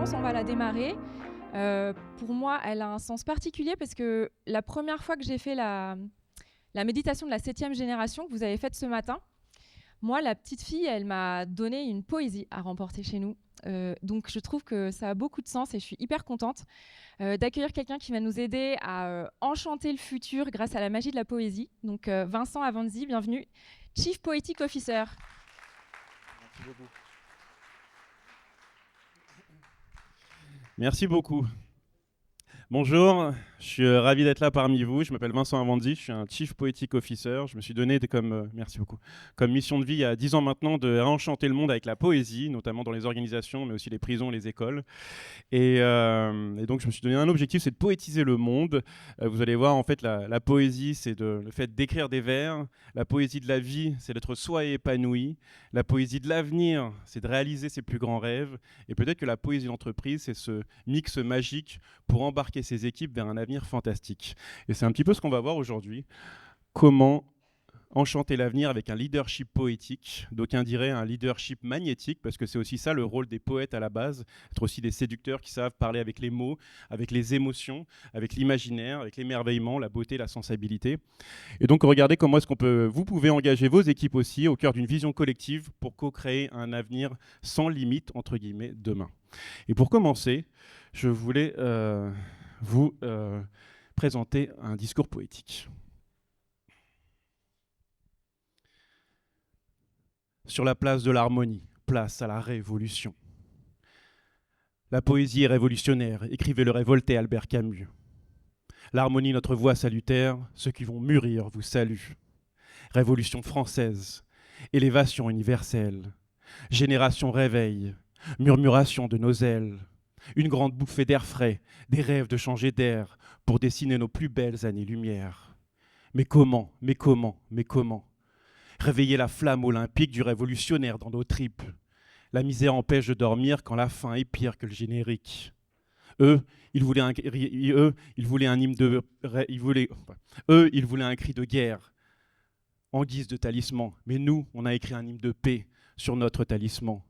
conférence, on va la démarrer. Pour moi, elle a un sens particulier parce que la première fois que j'ai fait la méditation de la 7e génération que vous avez faite ce matin, moi, la petite fille, elle m'a donné une poésie à remporter chez nous. Donc je trouve que ça a beaucoup de sens et je suis hyper contente d'accueillir quelqu'un qui va nous aider à enchanter le futur grâce à la magie de la poésie. Donc Vincent Avanzi, bienvenue, Chief Poetic Officer. Merci beaucoup. Merci beaucoup. Bonjour, je suis ravi d'être là parmi vous. Je m'appelle Vincent Avanzi, je suis un Chief Poetic Officer. Je me suis donné merci beaucoup, comme mission de vie il y a 10 ans maintenant de réenchanter le monde avec la poésie, notamment dans les organisations, mais aussi les prisons, les écoles. Et donc je me suis donné un objectif, c'est de poétiser le monde. Vous allez voir, en fait, la poésie, c'est le fait d'écrire des vers. La poésie de la vie, c'est d'être soi et épanoui. La poésie de l'avenir, c'est de réaliser ses plus grands rêves. Et peut-être que la poésie d'entreprise, c'est ce mix magique pour embarquer ses équipes vers un avenir fantastique. Et c'est un petit peu ce qu'on va voir aujourd'hui. Comment enchanter l'avenir avec un leadership poétique, d'aucuns diraient un leadership magnétique, parce que c'est aussi ça le rôle des poètes à la base, être aussi des séducteurs qui savent parler avec les mots, avec les émotions, avec l'imaginaire, avec l'émerveillement, la beauté, la sensibilité. Et donc regardez comment est-ce vous pouvez engager vos équipes aussi au cœur d'une vision collective pour co-créer un avenir sans limite, entre guillemets, demain. Et pour commencer, je voulais vous présenter un discours poétique. Sur la place de l'harmonie, place à la révolution. La poésie est révolutionnaire, écrivait le révolté Albert Camus. L'harmonie, notre voix salutaire, ceux qui vont mûrir vous saluent. Révolution française, élévation universelle, génération réveil, murmuration de nos ailes, une grande bouffée d'air frais, des rêves de changer d'air pour dessiner nos plus belles années-lumière. Mais comment, mais comment, mais comment réveiller la flamme olympique du révolutionnaire dans nos tripes. La misère empêche de dormir quand la faim est pire que le générique. Ils voulaient un cri de guerre en guise de talisman. Mais nous, on a écrit un hymne de paix sur notre talisman.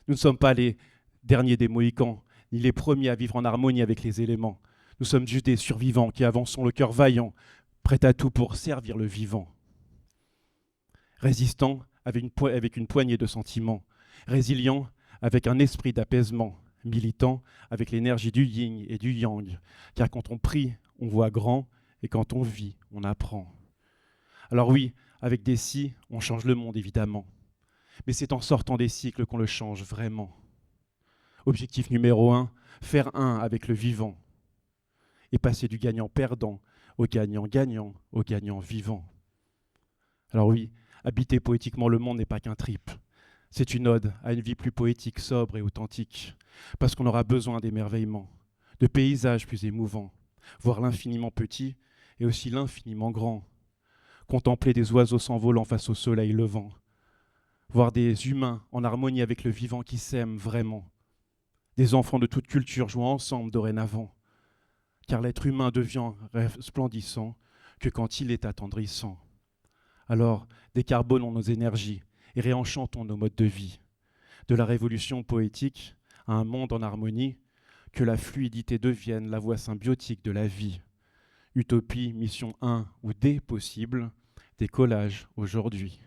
Nous ne sommes pas les derniers des Mohicans, ni les premiers à vivre en harmonie avec les éléments. Nous sommes juste des survivants qui avançons le cœur vaillant, prêts à tout pour servir le vivant. Résistant avec une poignée de sentiments, résilient avec un esprit d'apaisement, militant avec l'énergie du yin et du yang, car quand on prie, on voit grand, et quand on vit, on apprend. Alors oui, avec des si, on change le monde évidemment, mais c'est en sortant des cycles qu'on le change vraiment. Objectif numéro 1, faire un avec le vivant, et passer du gagnant-perdant au gagnant-gagnant, au gagnant-vivant. Alors oui, habiter poétiquement le monde n'est pas qu'un trip. C'est une ode à une vie plus poétique, sobre et authentique, parce qu'on aura besoin d'émerveillement, de paysages plus émouvants, voir l'infiniment petit et aussi l'infiniment grand, contempler des oiseaux s'envolant face au soleil levant, voir des humains en harmonie avec le vivant qui s'aiment vraiment, des enfants de toute culture jouant ensemble dorénavant, car l'être humain devient resplendissant que quand il est attendrissant. Alors, décarbonons nos énergies et réenchantons nos modes de vie. De la révolution poétique à un monde en harmonie, que la fluidité devienne la voie symbiotique de la vie. Utopie, mission 1 ou D possible, décollage aujourd'hui.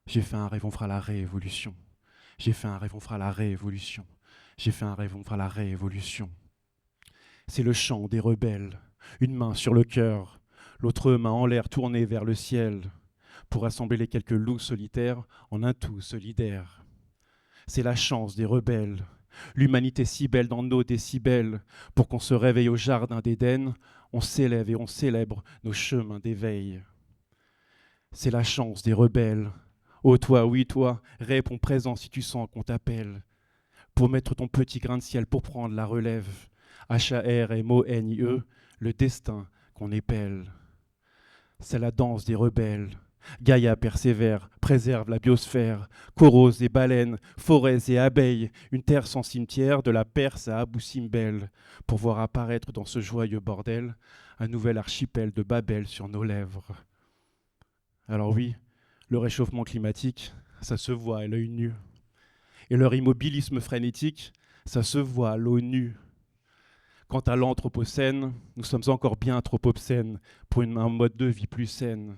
J'ai fait un rêve, on fera la réévolution. J'ai fait un rêve, on fera la réévolution. J'ai fait un rêve, on fera la réévolution. C'est le chant des rebelles, une main sur le cœur, l'autre main en l'air tournée vers le ciel, pour rassembler les quelques loups solitaires en un tout solidaire. C'est la chance des rebelles, l'humanité si belle dans nos décibels, pour qu'on se réveille au jardin d'Éden, on s'élève et on célèbre nos chemins d'éveil. C'est la chance des rebelles. Oh toi, oui toi, réponds présent si tu sens qu'on t'appelle, pour mettre ton petit grain de ciel, pour prendre la relève. H-A-R-M-O-N-I-E, le destin qu'on épelle. C'est la danse des rebelles. Gaïa persévère, préserve la biosphère, coraux et baleines, forêts et abeilles, une terre sans cimetière, de la Perse à Abou Simbel, pour voir apparaître dans ce joyeux bordel un nouvel archipel de Babel sur nos lèvres. Alors oui, le réchauffement climatique, ça se voit à l'œil nu. Et leur immobilisme frénétique, ça se voit à l'ONU. Quant à l'anthropocène, nous sommes encore bien trop obscènes pour un mode de vie plus saine.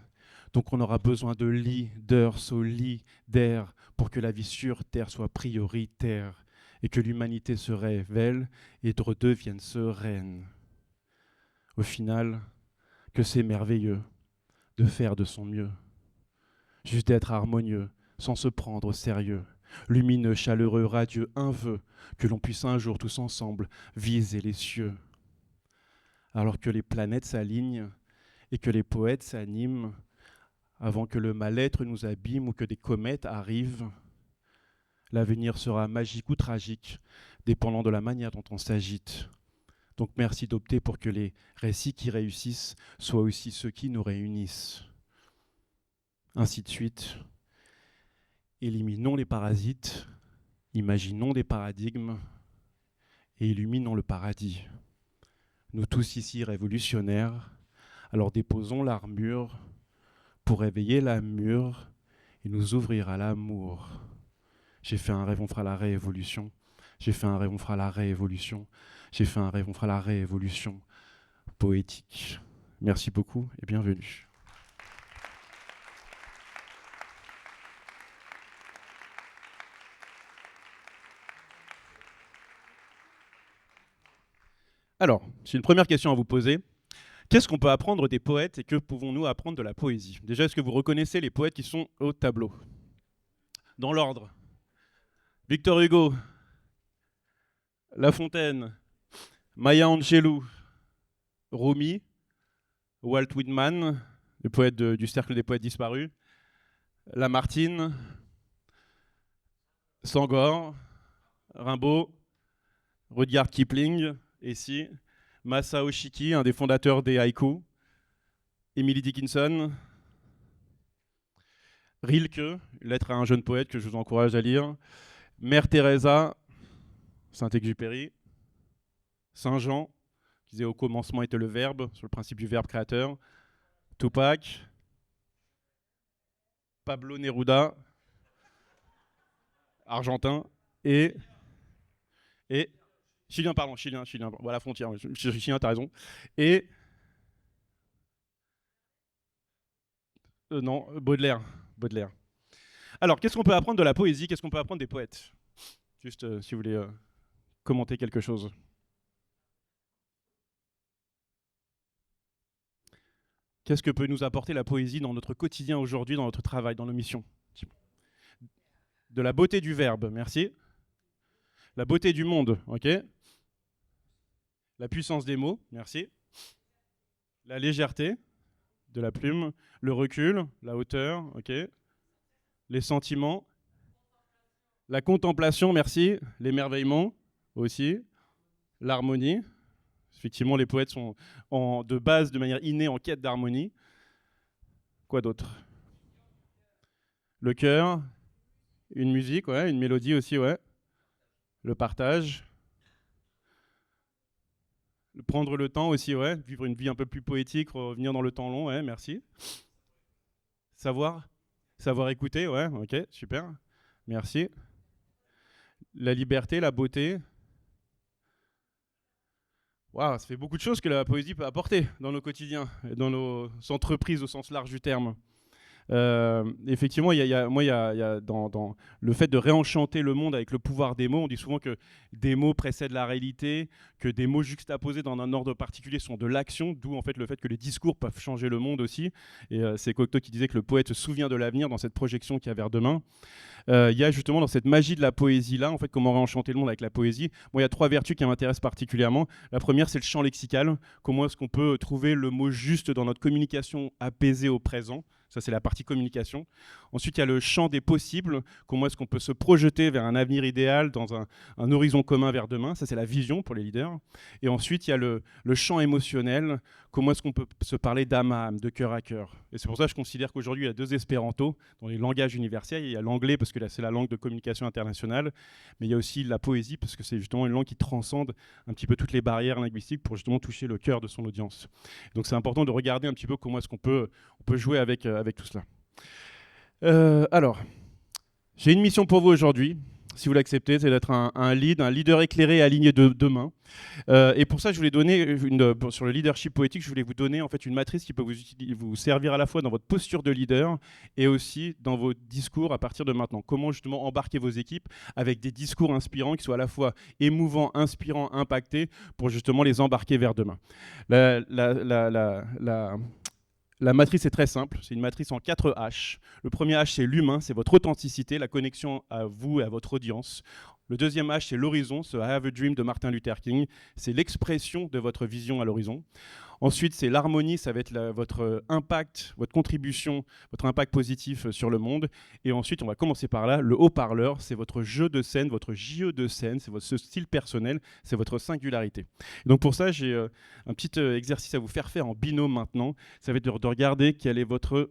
Donc on aura besoin de leaders solidaires pour que la vie sur Terre soit prioritaire et que l'humanité se révèle et redevienne sereine. Au final, que c'est merveilleux de faire de son mieux, juste d'être harmonieux, sans se prendre au sérieux, lumineux, chaleureux, radieux, un vœu, que l'on puisse un jour tous ensemble viser les cieux. Alors que les planètes s'alignent et que les poètes s'animent, avant que le mal-être nous abîme ou que des comètes arrivent, l'avenir sera magique ou tragique, dépendant de la manière dont on s'agite. Donc merci d'opter pour que les récits qui réussissent soient aussi ceux qui nous réunissent. Ainsi de suite. Éliminons les parasites, imaginons des paradigmes et illuminons le paradis. Nous tous ici révolutionnaires, alors déposons l'armure pour réveiller la mûre et nous ouvrir à l'amour. J'ai fait un rêve, on fera la réévolution. J'ai fait un rêve, on fera la réévolution. J'ai fait un rêve, on fera la réévolution poétique. Merci beaucoup et bienvenue. Alors, j'ai une première question à vous poser. Qu'est-ce qu'on peut apprendre des poètes et que pouvons-nous apprendre de la poésie? Déjà, est-ce que vous reconnaissez les poètes qui sont au tableau? Dans l'ordre. Victor Hugo, La Fontaine, Maya Angelou, Rumi, Walt Whitman, le poète du Cercle des poètes disparus, Lamartine, Senghor, Rimbaud, Rudyard Kipling, ici, Masao Shiki, un des fondateurs des haïkus, Emily Dickinson, Rilke, Lettre à un jeune poète que je vous encourage à lire, Mère Teresa, Saint-Exupéry, Saint Jean, qui disait au commencement était le verbe, sur le principe du verbe créateur, Tupac, Pablo Neruda, argentin, et chilien, voilà, frontière, chilien, t'as raison, et non, Baudelaire. Alors, qu'est-ce qu'on peut apprendre de la poésie? Qu'est-ce qu'on peut apprendre des poètes? Juste, si vous voulez commenter quelque chose. Qu'est-ce que peut nous apporter la poésie dans notre quotidien aujourd'hui, dans notre travail, dans nos missions? De la beauté du verbe, merci. La beauté du monde, ok. La puissance des mots, merci. La légèreté de la plume, le recul, la hauteur, ok. Les sentiments, la contemplation, merci. L'émerveillement aussi, l'harmonie. Effectivement, les poètes sont de base, de manière innée, en quête d'harmonie. Quoi d'autre? Le cœur, une musique, ouais, une mélodie aussi, ouais. Le partage. Prendre le temps aussi, ouais. Vivre une vie un peu plus poétique, revenir dans le temps long, ouais, merci. Savoir écouter, ouais, ok, super. Merci. La liberté, la beauté. Waouh, ça fait beaucoup de choses que la poésie peut apporter dans nos quotidiens, dans nos entreprises au sens large du terme. Effectivement, il y a dans le fait de réenchanter le monde avec le pouvoir des mots. On dit souvent que des mots précèdent la réalité, que des mots juxtaposés dans un ordre particulier sont de l'action, d'où en fait le fait que les discours peuvent changer le monde aussi. Et c'est Cocteau qui disait que le poète se souvient de l'avenir dans cette projection qu'il y a vers demain. Il y a justement dans cette magie de la poésie là, en fait, comment réenchanter le monde avec la poésie. Moi, il y a 3 vertus qui m'intéressent particulièrement. La première, c'est le champ lexical. Comment est-ce qu'on peut trouver le mot juste dans notre communication apaisée au présent? Ça, c'est la partie communication. Ensuite, il y a le champ des possibles. Comment est-ce qu'on peut se projeter vers un avenir idéal, dans un horizon commun vers demain? Ça, c'est la vision pour les leaders. Et ensuite, il y a le champ émotionnel. Comment est-ce qu'on peut se parler d'âme à âme, de cœur à cœur? Et c'est pour ça que je considère qu'aujourd'hui, il y a 2 espéranto dans les langages universels. Il y a l'anglais, parce que là, c'est la langue de communication internationale. Mais il y a aussi la poésie, parce que c'est justement une langue qui transcende un petit peu toutes les barrières linguistiques pour justement toucher le cœur de son audience. Donc, c'est important de regarder un petit peu comment est-ce qu'on peut jouer avec tout cela. Alors, j'ai une mission pour vous aujourd'hui. si vous l'acceptez, c'est d'être un leader éclairé et aligné de demain. Et pour ça, je voulais donner, sur le leadership poétique, je voulais vous donner en fait une matrice qui peut vous servir à la fois dans votre posture de leader et aussi dans vos discours à partir de maintenant. Comment justement embarquer vos équipes avec des discours inspirants qui soient à la fois émouvants, inspirants, impactés, pour justement les embarquer vers demain. La matrice est très simple, c'est une matrice en 4 H. Le premier H, c'est l'humain, c'est votre authenticité, la connexion à vous et à votre audience. Le deuxième H, c'est l'horizon, ce I Have a Dream de Martin Luther King, c'est l'expression de votre vision à l'horizon. Ensuite, c'est l'harmonie, ça va être votre impact, votre contribution, votre impact positif sur le monde. Et ensuite, on va commencer par là, le haut-parleur, c'est votre jeu de scène, votre JE de scène, c'est votre style personnel, c'est votre singularité. Et donc pour ça, j'ai un petit exercice à vous faire en binôme maintenant. Ça va être de regarder quel est votre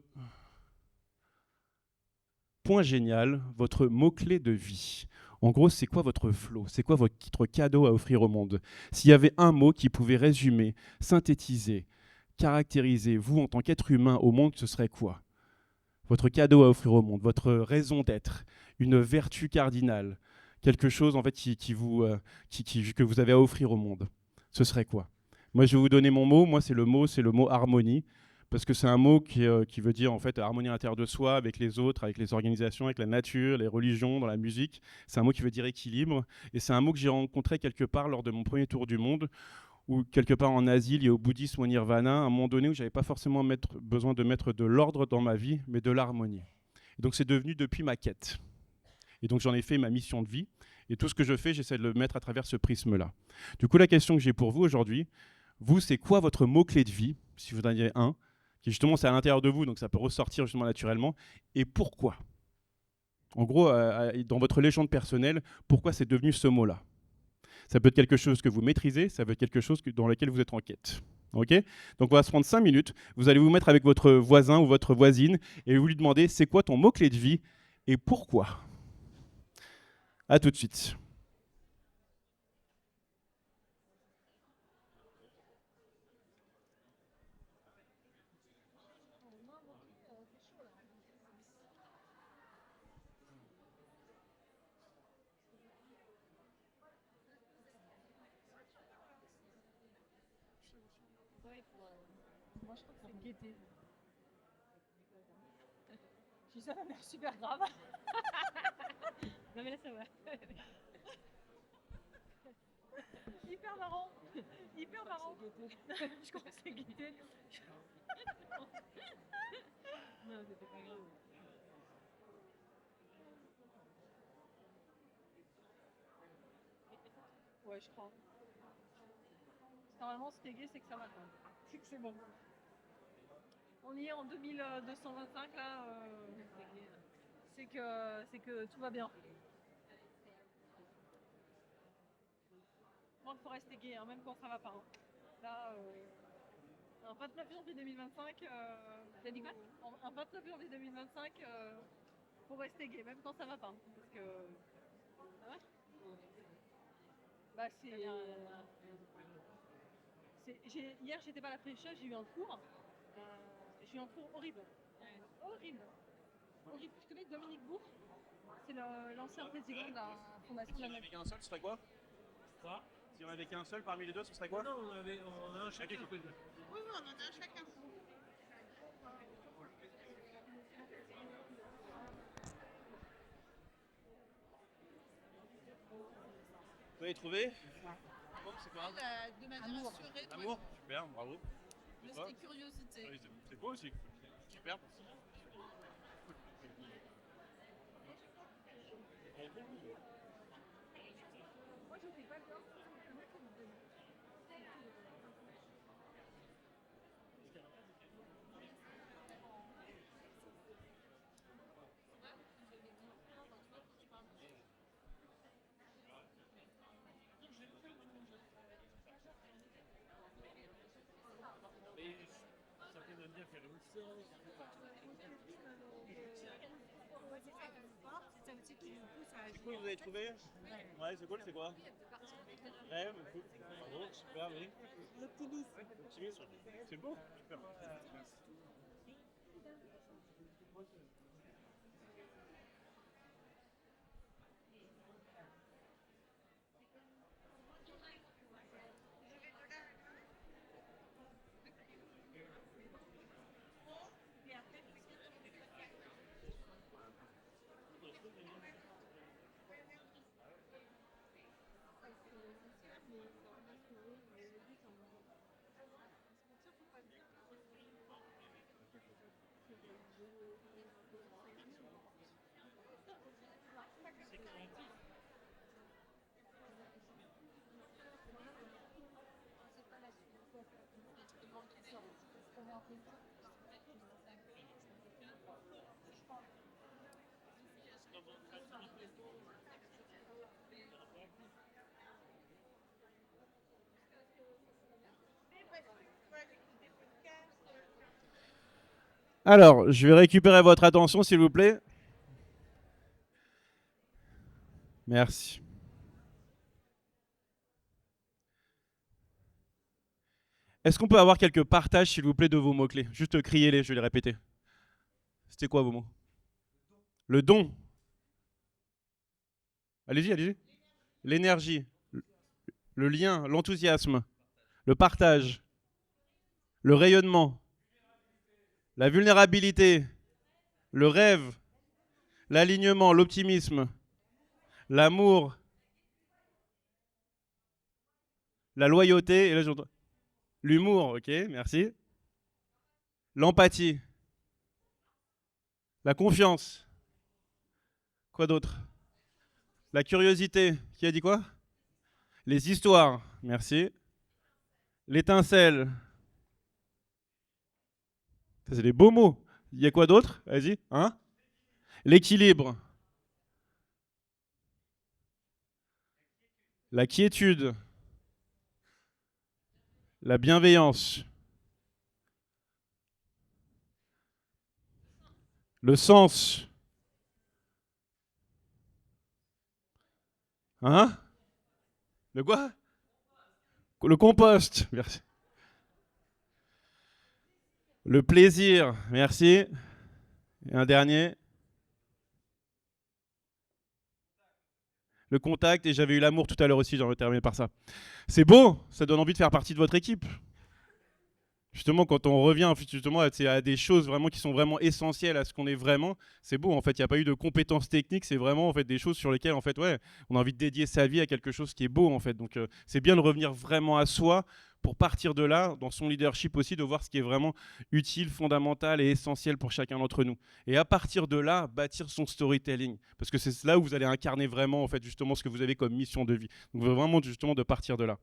point génial, votre mot-clé de vie. En gros, c'est quoi votre flow? C'est quoi votre cadeau à offrir au monde? S'il y avait un mot qui pouvait résumer, synthétiser, caractériser vous en tant qu'être humain au monde, ce serait quoi? Votre cadeau à offrir au monde, votre raison d'être, une vertu cardinale, quelque chose en fait que vous avez à offrir au monde. Ce serait quoi? Moi, je vais vous donner mon mot. Moi, c'est le mot harmonie. Parce que c'est un mot qui veut dire en fait harmonie à l'intérieur de soi, avec les autres, avec les organisations, avec la nature, les religions, dans la musique. C'est un mot qui veut dire équilibre. Et c'est un mot que j'ai rencontré quelque part lors de mon premier tour du monde, ou quelque part en Asie, lié au bouddhisme ou au nirvana, à un moment donné où je n'avais pas forcément besoin de mettre de l'ordre dans ma vie, mais de l'harmonie. Et donc c'est devenu depuis ma quête. Et donc j'en ai fait ma mission de vie. Et tout ce que je fais, j'essaie de le mettre à travers ce prisme-là. Du coup, la question que j'ai pour vous aujourd'hui, vous, c'est quoi votre mot-clé de vie, si vous en avez un, qui justement c'est à l'intérieur de vous, donc ça peut ressortir justement naturellement, et pourquoi? En gros, dans votre légende personnelle, pourquoi c'est devenu ce mot-là? Ça peut être quelque chose que vous maîtrisez, ça peut être quelque chose dans lequel vous êtes en quête. Ok? Donc on va se prendre 5 minutes, vous allez vous mettre avec votre voisin ou votre voisine, et vous lui demandez c'est quoi ton mot-clé de vie, et pourquoi? À tout de suite. Moi, je crois que c'est gaieté. Je dis ça, ma mère super grave. Non, mais là, ça va. Hyper marrant. Hyper marrant. Je crois que c'est gaieté. Non, c'était pas grave. Ouais, je crois. Normalement, si t'es gay, c'est que ça va. C'est que c'est bon. On y est en 2225 là. C'est que tout va bien. Moi, il faut rester gay, hein, même quand ça va pas. Hein. Là, un 29 janvier 2025. T'as dit quoi? Un 29 janvier 2025, faut rester gay, même quand ça va pas. Parce que. Ah ouais? Bah, hier, j'étais pas à la fraîcheur, j'ai eu un cours. J'ai eu un cours horrible. Horrible. Horrible. Tu connais Dominique Bourg? C'est l'ancien président de la fondation de la Avec un seul, ce serait quoi? Ça? Si on avait qu'un seul parmi les deux, ce serait quoi? Non, on a un chacun. Oui, on en a un chacun. Vous avez trouvé? C'est quoi? De manière assurée. Amour? Super, bravo. Mais c'était curiosité. Oui, c'est beau aussi. Super. Moi, je sais pas quoi. Certains aiment bien faire une séance. C'est cool, vous avez trouvé? Ouais, c'est cool, c'est quoi? Rêve, cool. Bravo, super, oui. L'optimisme. Optimisme, c'est beau, super. Alors, je vais récupérer votre attention, s'il vous plaît. Merci. Est-ce qu'on peut avoir quelques partages, s'il vous plaît, de vos mots-clés? Juste criez-les, je vais les répéter. C'était quoi vos mots? Le don. Allez-y, allez-y. L'énergie, le lien, l'enthousiasme, le partage, le rayonnement, la vulnérabilité, le rêve, l'alignement, l'optimisme, l'amour, la loyauté, et là j'entends l'humour, ok, merci. L'empathie, la confiance. Quoi d'autre? La curiosité. Qui a dit quoi? Les histoires, merci. L'étincelle. Ça, c'est des beaux mots. Il y a quoi d'autre? Vas-y. Hein? L'équilibre. La quiétude. La bienveillance. Le sens. Hein? Le quoi? Le compost. Merci. Le plaisir. Merci. Et un dernier. Le contact. Et j'avais eu l'amour tout à l'heure aussi, j'en vais terminer par ça. C'est beau, ça donne envie de faire partie de votre équipe. Justement, quand on revient justement à des choses vraiment qui sont vraiment essentielles à ce qu'on est vraiment, c'est beau. En fait, il n'y a pas eu de compétences techniques, c'est vraiment en fait des choses sur lesquelles en fait, ouais, on a envie de dédier sa vie à quelque chose qui est beau en fait. Donc, c'est bien de revenir vraiment à soi pour partir de là, dans son leadership aussi, de voir ce qui est vraiment utile, fondamental et essentiel pour chacun d'entre nous. Et à partir de là, bâtir son storytelling, parce que c'est là où vous allez incarner vraiment en fait justement ce que vous avez comme mission de vie. Donc, vraiment justement de partir de là.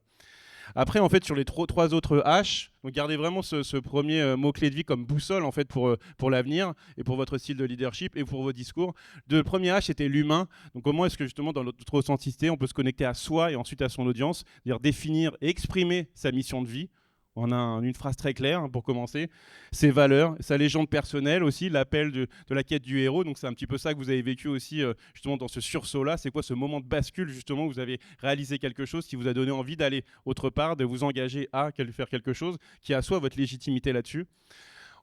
Après, en fait, sur les trois autres H, donc gardez vraiment ce premier mot-clé de vie comme boussole en fait pour l'avenir et pour votre style de leadership et pour vos discours. Le premier H, c'était l'humain. Donc comment est-ce que justement dans notre authenticité, on peut se connecter à soi et ensuite à son audience, c'est-à-dire définir et exprimer sa mission de vie. On a une phrase très claire pour commencer. Ses valeurs, sa légende personnelle aussi, l'appel de la quête du héros. Donc c'est un petit peu ça que vous avez vécu aussi justement dans ce sursaut-là. C'est quoi ce moment de bascule justement où vous avez réalisé quelque chose qui vous a donné envie d'aller autre part, de vous engager à faire quelque chose qui a soit votre légitimité là-dessus.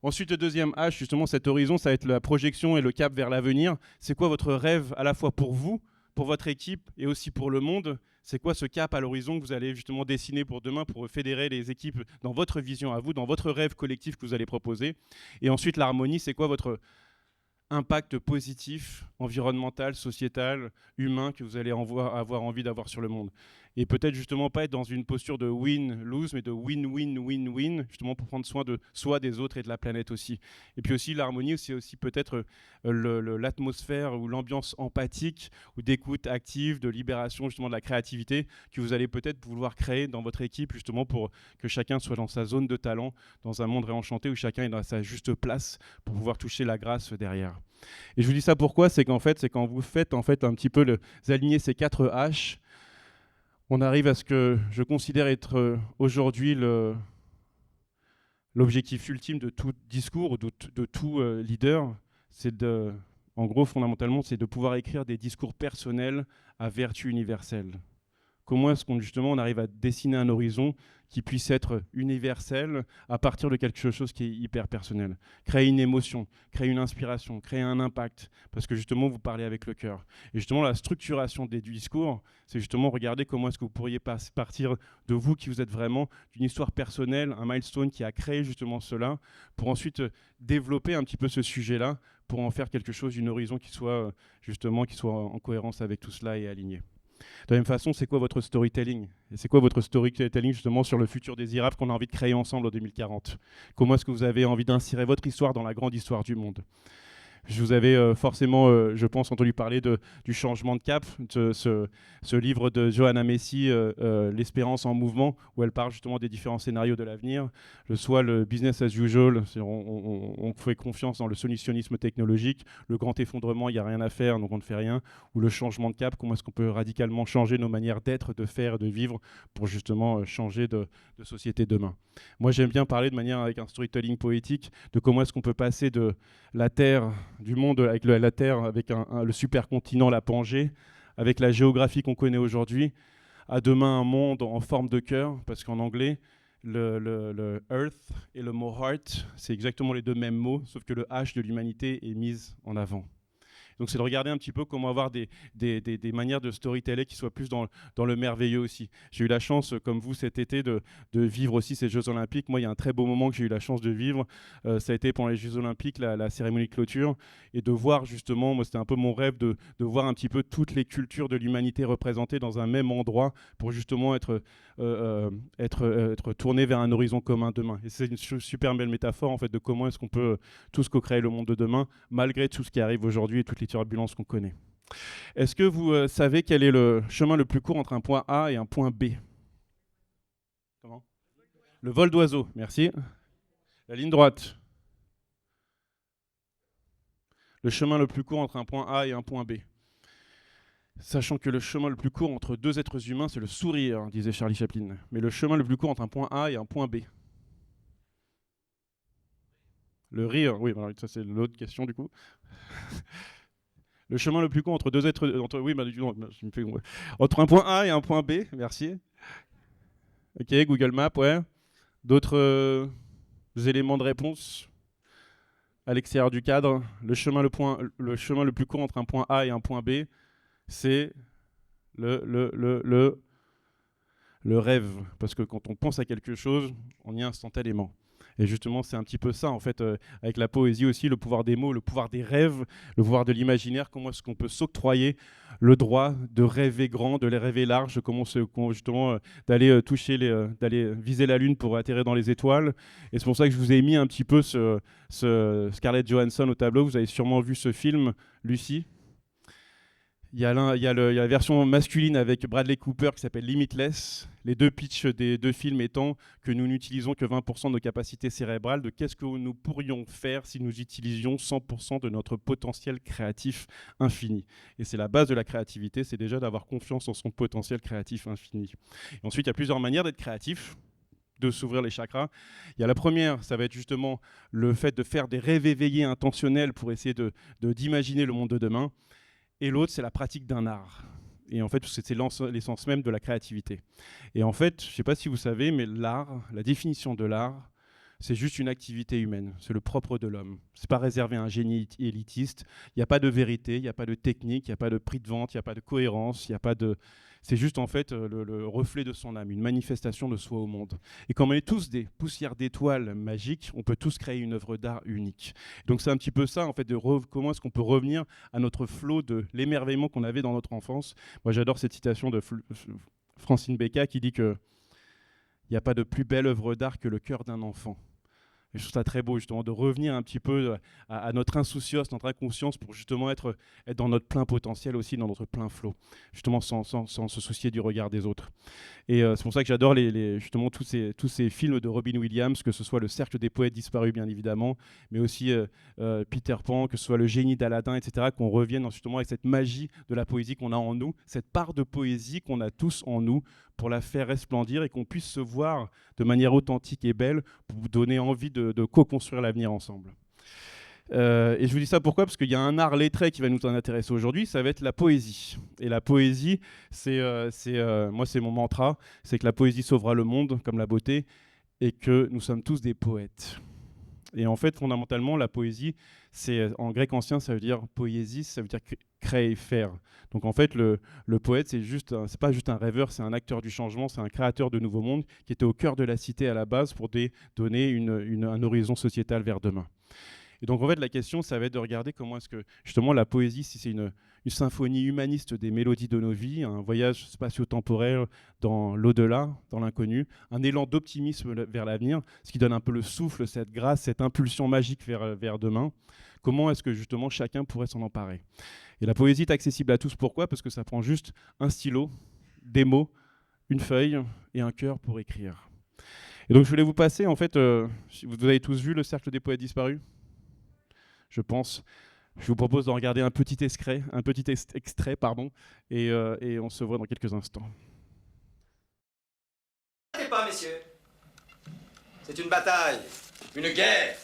Ensuite, le deuxième H, justement cet horizon, ça va être la projection et le cap vers l'avenir. C'est quoi votre rêve à la fois pour vous, pour votre équipe et aussi pour le monde? C'est quoi ce cap à l'horizon que vous allez justement dessiner pour demain, pour fédérer les équipes dans votre vision à vous, dans votre rêve collectif que vous allez proposer? Et ensuite, l'harmonie, c'est quoi votre impact positif, environnemental, sociétal, humain que vous allez avoir envie d'avoir sur le monde? Et peut-être justement pas être dans une posture de win-lose, mais de win-win-win-win, justement pour prendre soin de soi, des autres et de la planète aussi. Et puis aussi l'harmonie, c'est aussi peut-être l'atmosphère ou l'ambiance empathique ou d'écoute active, de libération justement de la créativité que vous allez peut-être vouloir créer dans votre équipe justement pour que chacun soit dans sa zone de talent, dans un monde réenchanté où chacun est dans sa juste place pour pouvoir toucher la grâce derrière. Et je vous dis ça pourquoi? C'est qu'en fait, c'est quand vous faites en fait un petit peu aligner ces 4 H, on arrive à ce que je considère être aujourd'hui l'objectif ultime de tout discours, de tout leader. C'est en gros, fondamentalement, c'est de pouvoir écrire des discours personnels à vertu universelle. Comment est-ce qu'on justement on arrive à dessiner un horizon qui puisse être universel à partir de quelque chose qui est hyper personnel? Créer une émotion, créer une inspiration, créer un impact, parce que justement vous parlez avec le cœur. Et justement la structuration des discours, c'est justement regarder comment est-ce que vous pourriez partir de vous qui vous êtes vraiment, d'une histoire personnelle, un milestone qui a créé justement cela, pour ensuite développer un petit peu ce sujet-là, pour en faire quelque chose, une horizon qui soit en cohérence avec tout cela et aligné. De la même façon, c'est quoi votre storytelling? Et c'est quoi votre storytelling justement sur le futur désirable qu'on a envie de créer ensemble en 2040? Comment est-ce que vous avez envie d'insérer votre histoire dans la grande histoire du monde? Je vous avais forcément, je pense, entendu parler du changement de cap, ce livre de Johanna Messi, L'espérance en mouvement, où elle parle justement des différents scénarios de l'avenir, soit le business as usual, on fait confiance dans le solutionnisme technologique, le grand effondrement, il n'y a rien à faire, donc on ne fait rien, ou le changement de cap, comment est-ce qu'on peut radicalement changer nos manières d'être, de faire, de vivre, pour justement changer de société demain. Moi, j'aime bien parler de manière avec un storytelling poétique de comment est-ce qu'on peut passer de la Terre, du monde avec la Terre, avec le supercontinent, la Pangée, avec la géographie qu'on connaît aujourd'hui, à demain un monde en forme de cœur, parce qu'en anglais, le Earth et le mot Heart, c'est exactement les deux mêmes mots, sauf que le H de l'humanité est mis en avant. Donc c'est de regarder un petit peu comment avoir des manières de storyteller qui soient plus dans le merveilleux aussi. J'ai eu la chance, comme vous cet été, de vivre aussi ces Jeux Olympiques. Moi, il y a un très beau moment que j'ai eu la chance de vivre. Ça a été pendant les Jeux Olympiques, la cérémonie de clôture, et de voir justement, moi c'était un peu mon rêve, de voir un petit peu toutes les cultures de l'humanité représentées dans un même endroit pour justement être tourné vers un horizon commun demain. Et c'est une super belle métaphore en fait de comment est-ce qu'on peut tous co-créer le monde de demain, malgré tout ce qui arrive aujourd'hui et toutes les turbulences qu'on connaît. Est-ce que vous savez quel est le chemin le plus court entre un point A et un point B? Comment? Le vol d'oiseau, merci. La ligne droite. Le chemin le plus court entre un point A et un point B. Sachant que le chemin le plus court entre deux êtres humains, c'est le sourire, disait Charlie Chaplin. Mais le chemin le plus court entre un point A et un point B. Le rire, oui, alors ça c'est l'autre question du coup. Le chemin le plus court entre deux êtres... entre un point A et un point B, merci. Ok, Google Maps, ouais. D'autres éléments de réponse à l'extérieur du cadre. Le chemin le plus court entre un point A et un point B, c'est le rêve. Parce que quand on pense à quelque chose, on y est instantanément. Et justement, c'est un petit peu ça, en fait, avec la poésie aussi, le pouvoir des mots, le pouvoir des rêves, le pouvoir de l'imaginaire, comment est-ce qu'on peut s'octroyer le droit de rêver grand, de les rêver large, justement d'aller d'aller viser la lune pour atterrir dans les étoiles. Et c'est pour ça que je vous ai mis un petit peu ce Scarlett Johansson au tableau. Vous avez sûrement vu ce film, Lucy. Il y a la version masculine avec Bradley Cooper qui s'appelle Limitless. Les deux pitchs des deux films étant que nous n'utilisons que 20% de nos capacités cérébrales, de qu'est-ce que nous pourrions faire si nous utilisions 100% de notre potentiel créatif infini. Et c'est la base de la créativité, c'est déjà d'avoir confiance en son potentiel créatif infini. Et ensuite, il y a plusieurs manières d'être créatif, de s'ouvrir les chakras. Il y a la première, ça va être justement le fait de faire des rêves éveillés intentionnels pour essayer d'imaginer le monde de demain. Et l'autre, c'est la pratique d'un art. Et en fait, c'est l'essence même de la créativité. Et en fait, je ne sais pas si vous savez, mais l'art, la définition de l'art, c'est juste une activité humaine. C'est le propre de l'homme. Ce n'est pas réservé à un génie élitiste. Il n'y a pas de vérité, il n'y a pas de technique, il n'y a pas de prix de vente, il n'y a pas de cohérence, il n'y a pas de... C'est juste en fait le reflet de son âme, une manifestation de soi au monde. Et comme on est tous des poussières d'étoiles magiques, on peut tous créer une œuvre d'art unique. Donc c'est un petit peu ça en fait, comment est-ce qu'on peut revenir à notre flot de l'émerveillement qu'on avait dans notre enfance. Moi j'adore cette citation de Francine Becca qui dit que il n'y a pas de plus belle œuvre d'art que le cœur d'un enfant. Et je trouve ça très beau justement de revenir un petit peu à notre insouciance, notre inconscience pour justement être dans notre plein potentiel aussi, dans notre plein flot, justement sans se soucier du regard des autres. Et c'est pour ça que j'adore justement tous ces films de Robin Williams, que ce soit Le Cercle des Poètes Disparus bien évidemment, mais aussi Peter Pan, que ce soit Le Génie d'Aladin, etc., qu'on revienne justement avec cette magie de la poésie qu'on a en nous, cette part de poésie qu'on a tous en nous, pour la faire resplendir et qu'on puisse se voir de manière authentique et belle pour vous donner envie de co-construire l'avenir ensemble. Et je vous dis ça pourquoi? Parce qu'il y a un art lettré qui va nous en intéresser aujourd'hui, ça va être la poésie. Et la poésie, moi c'est mon mantra, c'est que la poésie sauvera le monde comme la beauté et que nous sommes tous des poètes. Et en fait, fondamentalement, la poésie, en grec ancien, ça veut dire poésis, ça veut dire créer, faire. Donc en fait, le poète, c'est pas juste un rêveur, c'est un acteur du changement, c'est un créateur de nouveaux mondes qui était au cœur de la cité à la base pour donner un horizon sociétal vers demain. Et donc en fait la question, ça va être de regarder comment est-ce que justement la poésie, si c'est une symphonie humaniste des mélodies de nos vies, un voyage spatio-temporel dans l'au-delà, dans l'inconnu, un élan d'optimisme vers l'avenir, ce qui donne un peu le souffle, cette grâce, cette impulsion magique vers demain, comment est-ce que justement chacun pourrait s'en emparer. Et la poésie est accessible à tous, pourquoi ? Parce que ça prend juste un stylo, des mots, une feuille et un cœur pour écrire. Et donc je voulais vous passer, en fait, vous avez tous vu le Cercle des poètes disparus ? Je pense. Je vous propose d'en regarder un petit extrait, et on se voit dans quelques instants. Ne pas, messieurs. C'est une bataille, une guerre,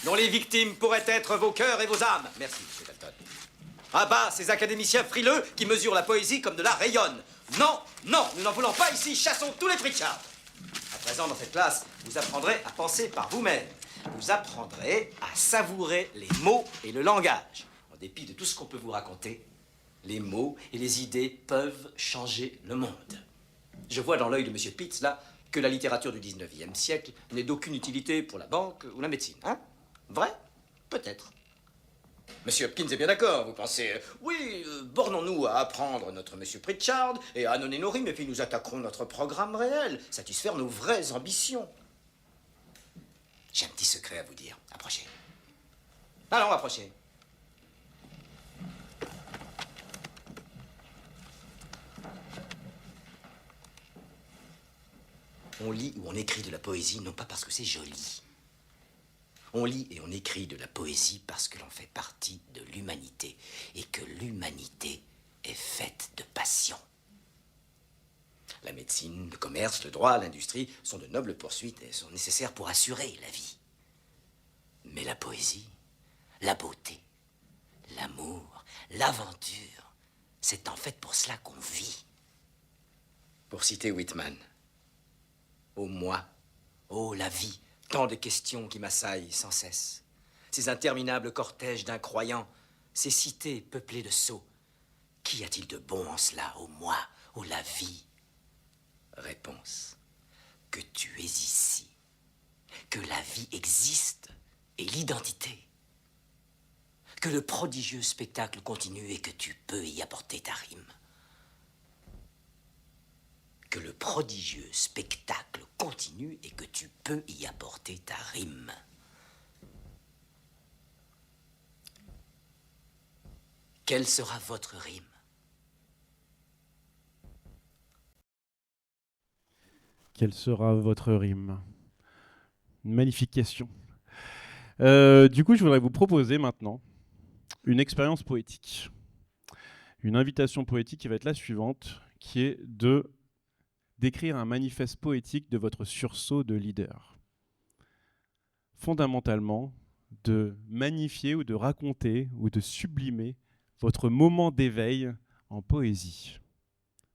dont les victimes pourraient être vos cœurs et vos âmes. Merci, M. Dalton. À bas ces académiciens frileux qui mesurent la poésie comme de la rayonne. Non, non, nous n'en voulons pas ici, chassons tous les Pritchard. À présent, dans cette classe, vous apprendrez à penser par vous-même. Vous apprendrez à savourer les mots et le langage. En dépit de tout ce qu'on peut vous raconter, les mots et les idées peuvent changer le monde. Je vois dans l'œil de M. Pitts, là, que la littérature du 19e siècle n'est d'aucune utilité pour la banque ou la médecine. Hein? Vrai? Peut-être. Monsieur Hopkins est bien d'accord, vous pensez... Oui, bornons-nous à apprendre notre Monsieur Pritchard et à annoncer nos rimes, et puis nous attaquerons notre programme réel, satisfaire nos vraies ambitions. J'ai un petit secret à vous dire. Approchez. Allons, approchez. On lit ou on écrit de la poésie, non pas parce que c'est joli. On lit et on écrit de la poésie parce que l'on fait partie de l'humanité et que l'humanité est faite de passion. La médecine, le commerce, le droit, l'industrie sont de nobles poursuites et sont nécessaires pour assurer la vie. Mais la poésie, la beauté, l'amour, l'aventure, c'est en fait pour cela qu'on vit. Pour citer Whitman, ô moi, ô la vie, tant de questions qui m'assaillent sans cesse. Ces interminables cortèges d'incroyants, ces cités peuplées de sots. Qu'y a-t-il de bon en cela, ô moi, ô la vie? Réponse, que tu es ici, que la vie existe et l'identité, que le prodigieux spectacle continue et que tu peux y apporter ta rime. Que le prodigieux spectacle continue et que tu peux y apporter ta rime. Quelle sera votre rime? Quelle sera votre rime? Une magnifique question. Du coup, je voudrais vous proposer maintenant une expérience poétique. Une invitation poétique qui va être la suivante, qui est d'écrire un manifeste poétique de votre sursaut de leader. Fondamentalement, de magnifier ou de raconter ou de sublimer votre moment d'éveil en poésie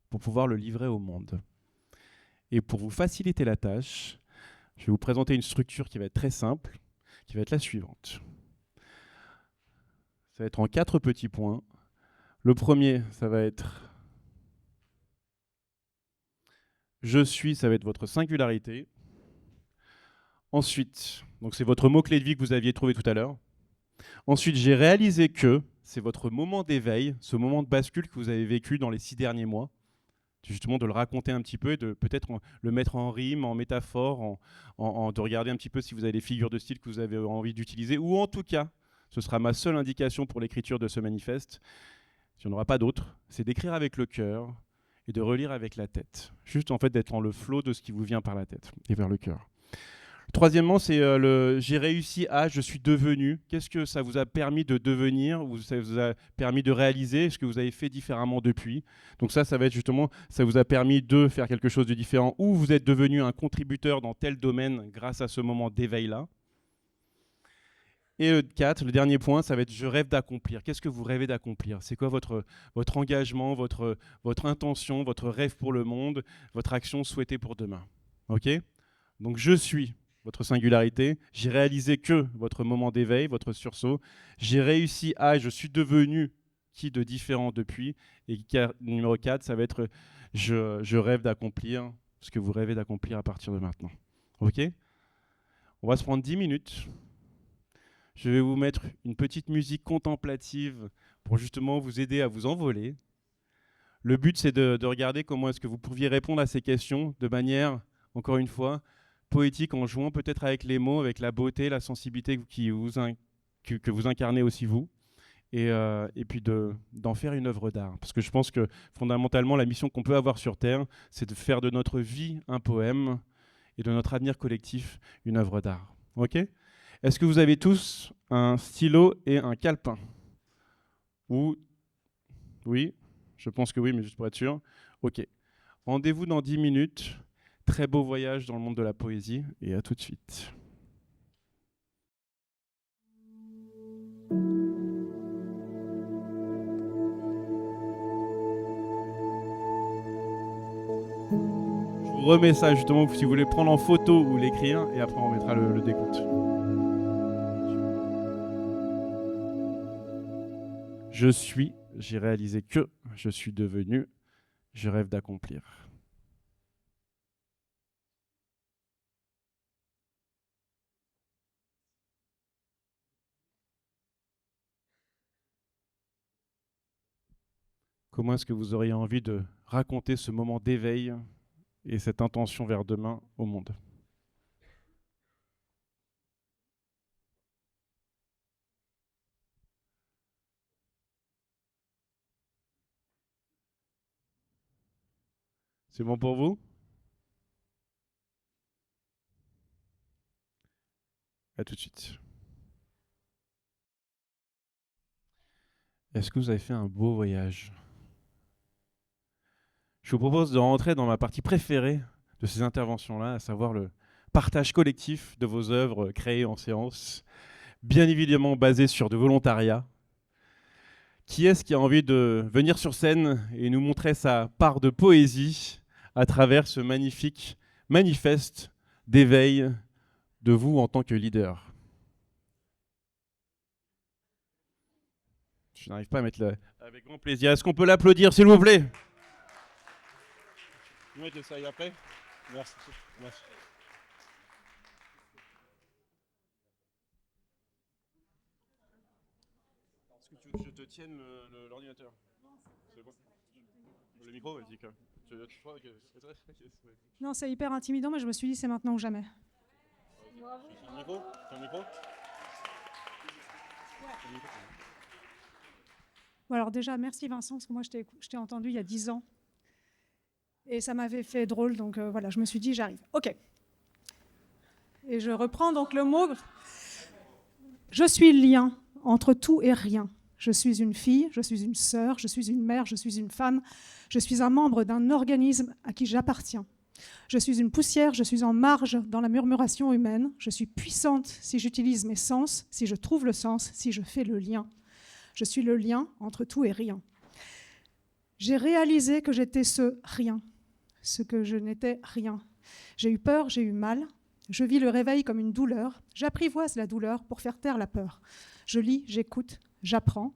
pour pouvoir le livrer au monde. Et pour vous faciliter la tâche, je vais vous présenter une structure qui va être très simple, qui va être la suivante. Ça va être en 4 petits points. Le premier, ça va être je suis, ça va être votre singularité. Ensuite, donc c'est votre mot-clé de vie que vous aviez trouvé tout à l'heure. Ensuite, j'ai réalisé que c'est votre moment d'éveil, ce moment de bascule que vous avez vécu dans les 6 derniers mois. Justement de le raconter un petit peu et de peut-être le mettre en rime, en métaphore, de regarder un petit peu si vous avez des figures de style que vous avez envie d'utiliser, ou en tout cas, ce sera ma seule indication pour l'écriture de ce manifeste, si on n'aura pas d'autre, c'est d'écrire avec le cœur et de relire avec la tête. Juste en fait d'être dans le flot de ce qui vous vient par la tête et vers le cœur. Troisièmement, c'est j'ai réussi à, je suis devenu. Qu'est-ce que ça vous a permis de devenir ou ça vous a permis de réaliser? Ce que vous avez fait différemment depuis. Donc ça va être justement, ça vous a permis de faire quelque chose de différent ou vous êtes devenu un contributeur dans tel domaine grâce à ce moment d'éveil-là. Et le 4, le dernier point, ça va être je rêve d'accomplir. Qu'est-ce que vous rêvez d'accomplir? C'est quoi votre engagement, votre intention, votre rêve pour le monde, votre action souhaitée pour demain? Ok? Donc je suis votre singularité, j'ai réalisé que votre moment d'éveil, votre sursaut, j'ai réussi à, je suis devenu qui de différent depuis, et numéro 4, ça va être je rêve d'accomplir ce que vous rêvez d'accomplir à partir de maintenant. Ok? On va se prendre 10 minutes, Je vais vous mettre une petite musique contemplative pour justement vous aider à vous envoler. Le but, c'est de regarder comment est-ce que vous pourriez répondre à ces questions de manière, encore une fois, poétique, en jouant peut-être avec les mots, avec la beauté, la sensibilité que vous incarnez aussi vous, et puis d'en faire une œuvre d'art. Parce que je pense que fondamentalement, la mission qu'on peut avoir sur Terre, c'est de faire de notre vie un poème et de notre avenir collectif une œuvre d'art. Ok ? Est-ce que vous avez tous un stylo et un calepin ? Ou oui ? Je pense que oui, mais juste pour être sûr. Ok. Rendez-vous dans 10 minutes. Très beau voyage dans le monde de la poésie et à tout de suite. Je vous remets ça justement si vous voulez prendre en photo ou l'écrire et après on mettra le décompte. Je suis, j'ai réalisé que, je suis devenu, je rêve d'accomplir. Comment est-ce que vous auriez envie de raconter ce moment d'éveil et cette intention vers demain au monde ? C'est bon pour vous ? À tout de suite. Est-ce que vous avez fait un beau voyage ? Je vous propose de rentrer dans ma partie préférée de ces interventions-là, à savoir le partage collectif de vos œuvres créées en séance, bien évidemment basées sur de volontariat. Qui est-ce qui a envie de venir sur scène et nous montrer sa part de poésie à travers ce magnifique manifeste d'éveil de vous en tant que leader ? Je n'arrive pas à mettre le... Avec grand plaisir. Est-ce qu'on peut l'applaudir, s'il vous plaît ? Vous mettez ça et après ? Merci. Merci. Est-ce que tu veux que je te tienne l'ordinateur ? C'est bon ? Le micro, vas-y. Non, c'est hyper intimidant, mais je me suis dit c'est maintenant ou jamais. C'est un micro ? C'est un micro ? Bon, alors déjà, merci Vincent, parce que moi je t'ai entendu il y a 10 ans. Et ça m'avait fait drôle, donc voilà, je me suis dit j'arrive. Ok. Et je reprends donc le mot. Je suis le lien entre tout et rien. Je suis une fille, je suis une sœur, je suis une mère, je suis une femme. Je suis un membre d'un organisme à qui j'appartiens. Je suis une poussière, je suis en marge dans la murmuration humaine. Je suis puissante si j'utilise mes sens, si je trouve le sens, si je fais le lien. Je suis le lien entre tout et rien. J'ai réalisé que j'étais ce rien, ce que je n'étais rien. J'ai eu peur, j'ai eu mal. Je vis le réveil comme une douleur. J'apprivoise la douleur pour faire taire la peur. Je lis, j'écoute, j'apprends.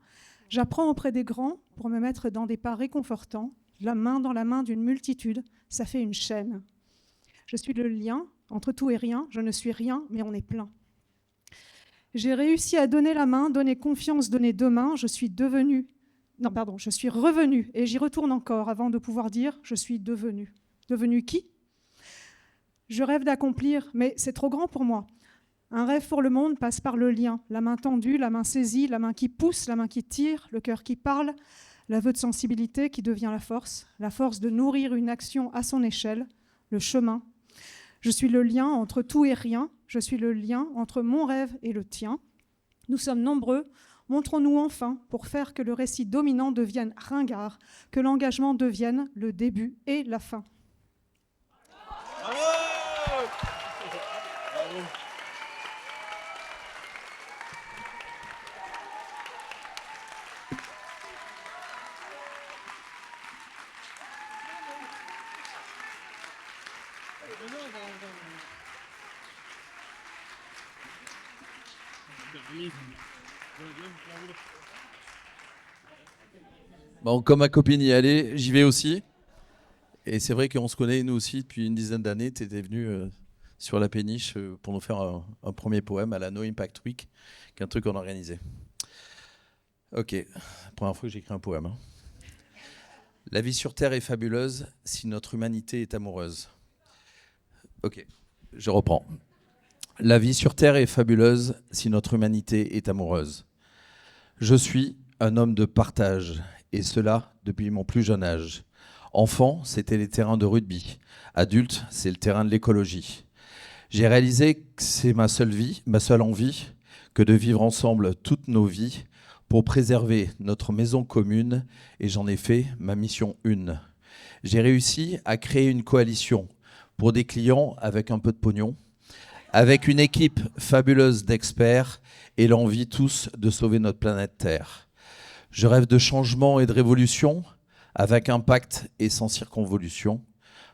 J'apprends auprès des grands pour me mettre dans des pas réconfortants. La main dans la main d'une multitude, ça fait une chaîne. Je suis le lien entre tout et rien. Je ne suis rien, mais on est plein. J'ai réussi à donner la main, donner confiance, donner deux mains. Je suis revenue et j'y retourne encore avant de pouvoir dire je suis devenue. Devenue qui ? Je rêve d'accomplir, mais c'est trop grand pour moi. Un rêve pour le monde passe par le lien, la main tendue, la main saisie, la main qui pousse, la main qui tire, le cœur qui parle, l'aveu de sensibilité qui devient la force de nourrir une action à son échelle, le chemin. Je suis le lien entre tout et rien, je suis le lien entre mon rêve et le tien. Nous sommes nombreux, montrons-nous enfin pour faire que le récit dominant devienne ringard, que l'engagement devienne le début et la fin. Bravo ! Bravo. Bon, comme ma copine y allait, j'y vais aussi. Et c'est vrai qu'on se connaît, nous aussi, depuis une dizaine d'années. Tu étais venu sur la péniche pour nous faire un premier poème à la No Impact Week, qui est un truc qu'on a organisé. Ok, première fois que j'écris un poème. La vie sur Terre est fabuleuse si notre humanité est amoureuse. Ok, je reprends. La vie sur Terre est fabuleuse si notre humanité est amoureuse. Je suis un homme de partage, et cela depuis mon plus jeune âge. Enfant, c'était les terrains de rugby. Adulte, c'est le terrain de l'écologie. J'ai réalisé que c'est ma seule envie, que de vivre ensemble toutes nos vies pour préserver notre maison commune, et j'en ai fait ma mission 1. J'ai réussi à créer une coalition pour des clients avec un peu de pognon, avec une équipe fabuleuse d'experts et l'envie tous de sauver notre planète Terre. Je rêve de changement et de révolution, avec impact et sans circonvolution,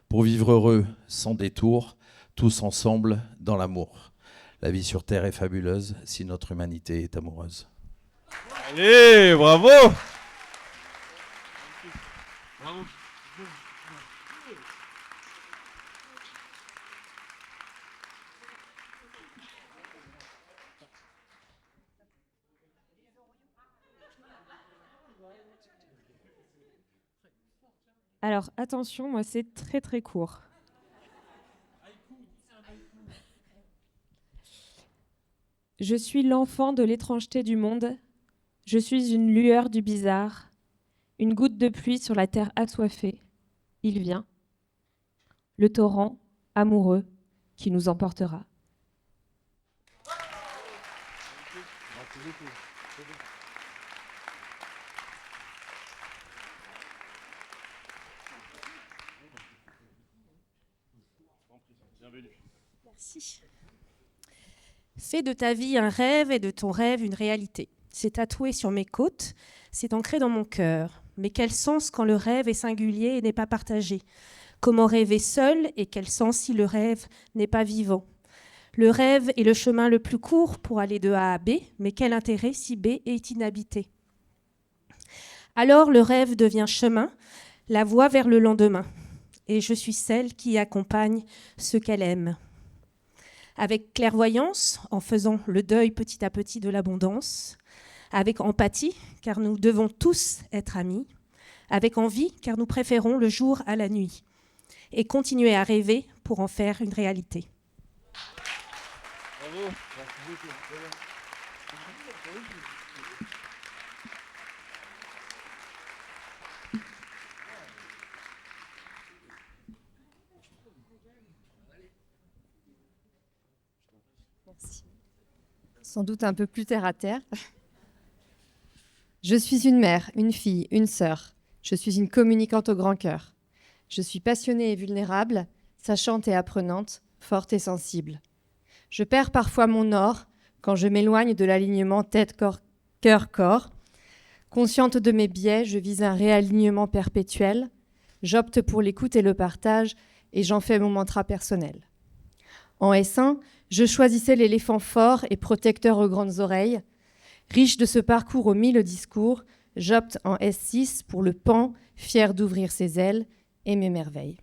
pour vivre heureux sans détour, tous ensemble dans l'amour. La vie sur Terre est fabuleuse si notre humanité est amoureuse. Allez, bravo! Bravo. Alors attention, moi c'est très très court. Je suis l'enfant de l'étrangeté du monde. Je suis une lueur du bizarre, une goutte de pluie sur la terre assoiffée. Il vient, le torrent amoureux qui nous emportera. Merci. Fais de ta vie un rêve et de ton rêve une réalité. C'est tatoué sur mes côtes, c'est ancré dans mon cœur. Mais quel sens quand le rêve est singulier et n'est pas partagé? Comment rêver seul et quel sens si le rêve n'est pas vivant? Le rêve est le chemin le plus court pour aller de A à B, mais quel intérêt si B est inhabité? Alors le rêve devient chemin, la voie vers le lendemain. Et je suis celle qui accompagne ceux qu'elle aime. Avec clairvoyance, en faisant le deuil petit à petit de l'abondance. Avec empathie, car nous devons tous être amis. Avec envie, car nous préférons le jour à la nuit. Et continuer à rêver pour en faire une réalité. Bravo. Merci beaucoup. Merci. Sans doute un peu plus terre à terre. Je suis une mère, une fille, une sœur. Je suis une communicante au grand cœur. Je suis passionnée et vulnérable, sachante et apprenante, forte et sensible. Je perds parfois mon or quand je m'éloigne de l'alignement tête-cœur-corps. Consciente de mes biais, je vise un réalignement perpétuel. J'opte pour l'écoute et le partage et j'en fais mon mantra personnel. En S1, je choisissais l'éléphant fort et protecteur aux grandes oreilles. Riche de ce parcours aux 1000 discours, j'opte en S6 pour le pan, fier d'ouvrir ses ailes et mes merveilles.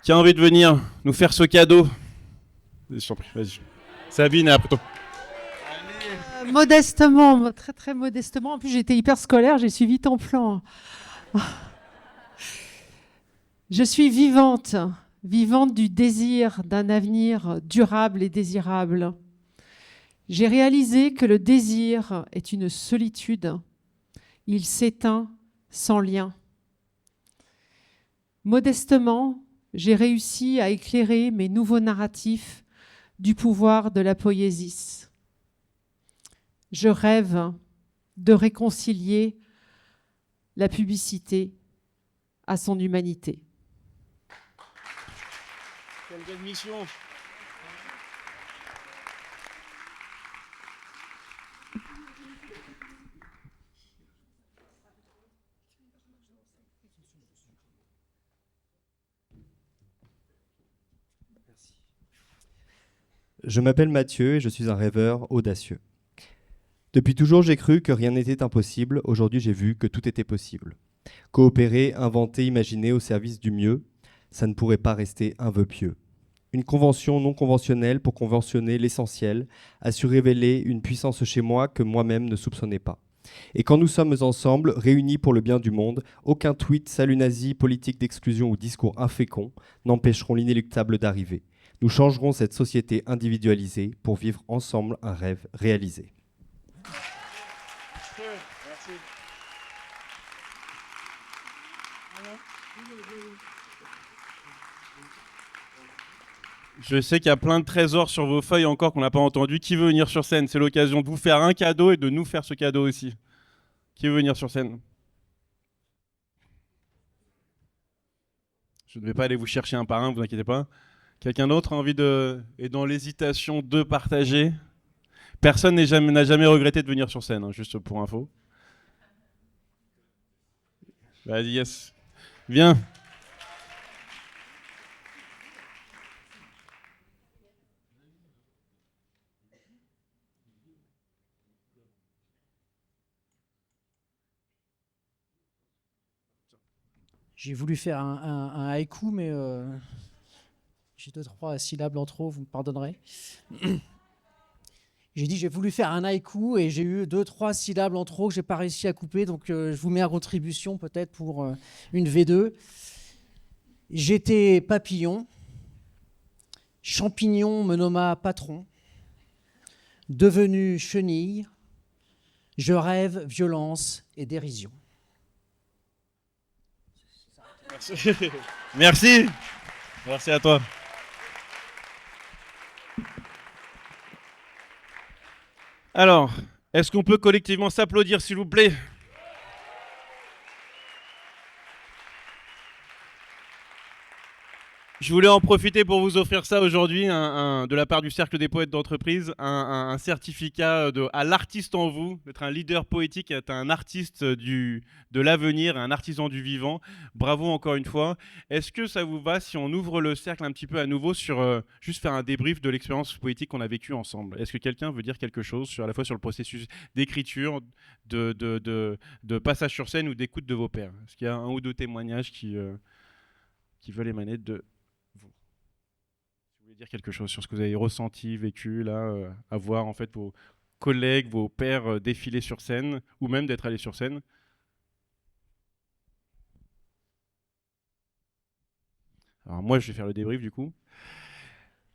Qui a envie de venir nous faire ce cadeau? Je t'en prie, vas-y. Sabine, et après toi. Modestement, très très modestement. En plus, j'étais hyper scolaire, j'ai suivi ton plan. Je suis vivante, vivante du désir d'un avenir durable et désirable. J'ai réalisé que le désir est une solitude. Il s'éteint sans lien. Modestement, j'ai réussi à éclairer mes nouveaux narratifs du pouvoir de la poésie. Je rêve de réconcilier la publicité à son humanité. Quelle belle mission. Je m'appelle Mathieu et je suis un rêveur audacieux. Depuis toujours, j'ai cru que rien n'était impossible. Aujourd'hui, j'ai vu que tout était possible. Coopérer, inventer, imaginer au service du mieux, ça ne pourrait pas rester un vœu pieux. Une convention non conventionnelle pour conventionner l'essentiel a su révéler une puissance chez moi que moi-même ne soupçonnais pas. Et quand nous sommes ensemble, réunis pour le bien du monde, aucun tweet, salut nazi, politique d'exclusion ou discours infécond n'empêcheront l'inéluctable d'arriver. Nous changerons cette société individualisée pour vivre ensemble un rêve réalisé. Merci. Je sais qu'il y a plein de trésors sur vos feuilles encore qu'on n'a pas entendu. Qui veut venir sur scène? C'est l'occasion de vous faire un cadeau et de nous faire ce cadeau aussi. Qui veut venir sur scène? Je ne vais pas aller vous chercher un par un, vous inquiétez pas. Quelqu'un d'autre a envie de... Et dans l'hésitation de partager? Personne n'a jamais regretté de venir sur scène, hein, juste pour info. Vas-y, yes. Viens. J'ai voulu faire un haïku, mais j'ai 2-3 syllabes en trop, vous me pardonnerez. J'ai voulu faire un haïku et j'ai eu 2-3 syllabes en trop que j'ai pas réussi à couper, donc je vous mets à contribution peut-être pour une V2. J'étais papillon, champignon me nomma patron, devenu chenille, je rêve violence et dérision. Merci. Merci. Merci à toi. Alors, est-ce qu'on peut collectivement s'applaudir, s'il vous plaît? Je voulais en profiter pour vous offrir ça aujourd'hui, de la part du Cercle des Poètes d'entreprise, un certificat à l'artiste en vous, d'être un leader poétique, d'être un artiste de l'avenir, un artisan du vivant. Bravo encore une fois. Est-ce que ça vous va si on ouvre le cercle un petit peu à nouveau sur juste faire un débrief de l'expérience poétique qu'on a vécue ensemble? Est-ce que quelqu'un veut dire quelque chose à la fois sur le processus d'écriture, de passage sur scène ou d'écoute de vos pairs? Est-ce qu'il y a un ou deux témoignages qui veulent émaner de... dire quelque chose sur ce que vous avez ressenti, vécu, là, à voir en fait vos collègues, vos pairs défiler sur scène, ou même d'être allés sur scène. Alors moi, je vais faire le débrief du coup.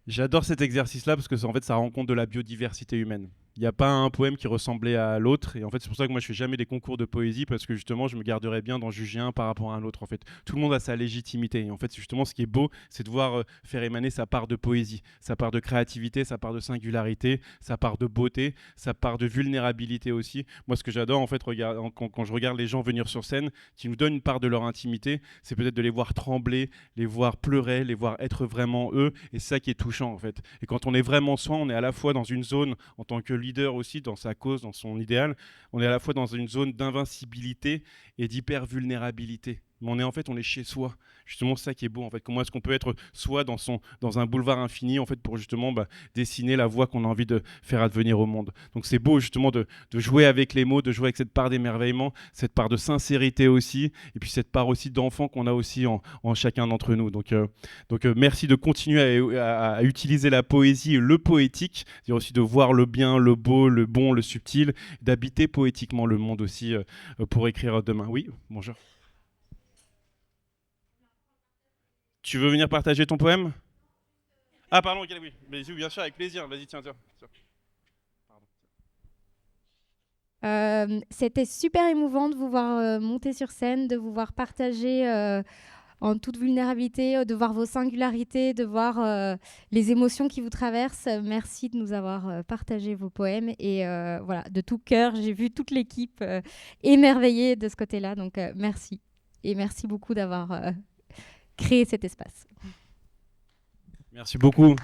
J'adore cet exercice-là parce que en fait, ça rend compte de la biodiversité humaine. Il n'y a pas un poème qui ressemblait à l'autre. Et en fait, c'est pour ça que moi, je fais jamais des concours de poésie parce que justement, je me garderais bien d'en juger un par rapport à un autre. En fait, tout le monde a sa légitimité. Et en fait, justement, ce qui est beau, c'est de voir faire émaner sa part de poésie, sa part de créativité, sa part de singularité, sa part de beauté, sa part de vulnérabilité aussi. Moi, ce que j'adore, en fait, quand je regarde les gens venir sur scène, qui nous donnent une part de leur intimité, c'est peut-être de les voir trembler, les voir pleurer, les voir être vraiment eux. Et c'est ça qui est touchant, en fait. Et quand on est vraiment soi, on est à la fois dans une zone en tant que leader aussi dans sa cause, dans son idéal, on est à la fois dans une zone d'invincibilité et d'hyper-vulnérabilité. Mais on est chez soi. Justement, c'est ça qui est beau. En fait, comment est-ce qu'on peut être soi dans un boulevard infini, en fait, pour justement dessiner la voie qu'on a envie de faire advenir au monde. Donc c'est beau justement de jouer avec les mots, de jouer avec cette part d'émerveillement, cette part de sincérité aussi, et puis cette part aussi d'enfant qu'on a aussi en chacun d'entre nous. Donc merci de continuer à utiliser la poésie et le poétique, c'est-à-dire aussi de voir le bien, le beau, le bon, le subtil, d'habiter poétiquement le monde aussi pour écrire demain. Oui, bonjour. Tu veux venir partager ton poème? Ah pardon, ok, oui. Mais bien sûr, avec plaisir. Vas-y, tiens. C'était super émouvant de vous voir monter sur scène, de vous voir partager en toute vulnérabilité, de voir vos singularités, de voir les émotions qui vous traversent. Merci de nous avoir partagé vos poèmes. Et voilà, de tout cœur, j'ai vu toute l'équipe émerveillée de ce côté-là. Donc merci. Et merci beaucoup d'avoir... créer cet espace. Merci beaucoup.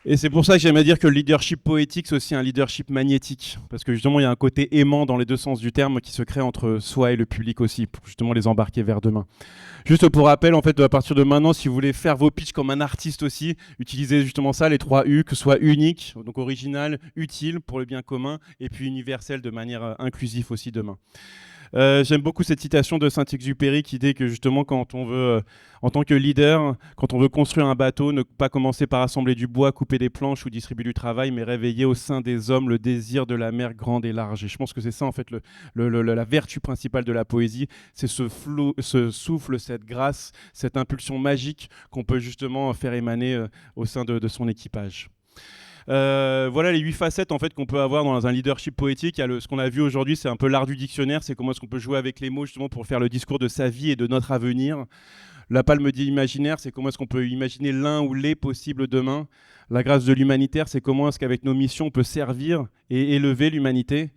Et c'est pour ça que j'aime à dire que le leadership poétique, c'est aussi un leadership magnétique. Parce que justement, il y a un côté aimant dans les deux sens du terme qui se crée entre soi et le public aussi, pour justement les embarquer vers demain. Juste pour rappel, en fait, à partir de maintenant, si vous voulez faire vos pitchs comme un artiste aussi, utilisez justement ça, les 3 U, que ce soit unique, donc original, utile pour le bien commun, et puis universel de manière inclusive aussi demain. J'aime beaucoup cette citation de Saint-Exupéry qui dit que justement quand on veut, en tant que leader, quand on veut construire un bateau, ne pas commencer par assembler du bois, couper des planches ou distribuer du travail, mais réveiller au sein des hommes le désir de la mer grande et large. Et je pense que c'est ça en fait la vertu principale de la poésie, c'est ce souffle, cette grâce, cette impulsion magique qu'on peut justement faire émaner au sein de son équipage. Voilà les 8 facettes en fait qu'on peut avoir dans un leadership poétique. Ce qu'on a vu aujourd'hui, c'est un peu l'art du dictionnaire, c'est comment est-ce qu'on peut jouer avec les mots justement pour faire le discours de sa vie et de notre avenir. La palme d'imaginaire, c'est comment est-ce qu'on peut imaginer l'un ou les possibles demain. La grâce de l'humanitaire, c'est comment est-ce qu'avec nos missions, on peut servir et élever l'humanité.